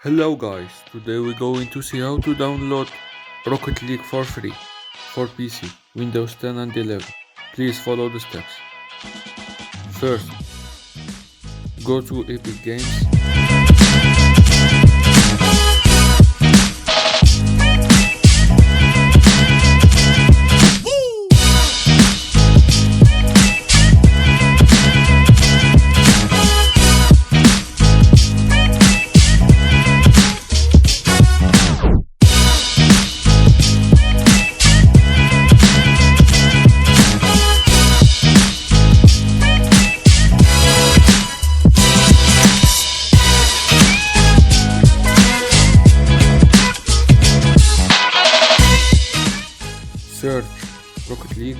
Hello guys, today we're going to see how to download Rocket League for free for PC, Windows 10 and 11. Please follow the steps. First, go to Epic Games. Search Rocket League.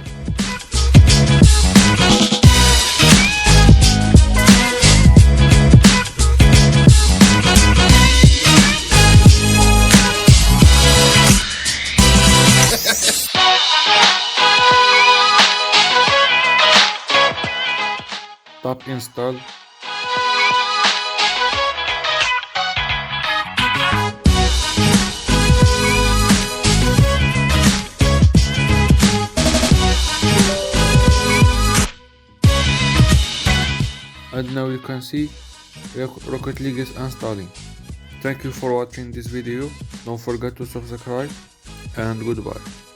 Tap install. And now you can see Rocket League is installing. Thank you for watching this video. Don't forget to subscribe and goodbye.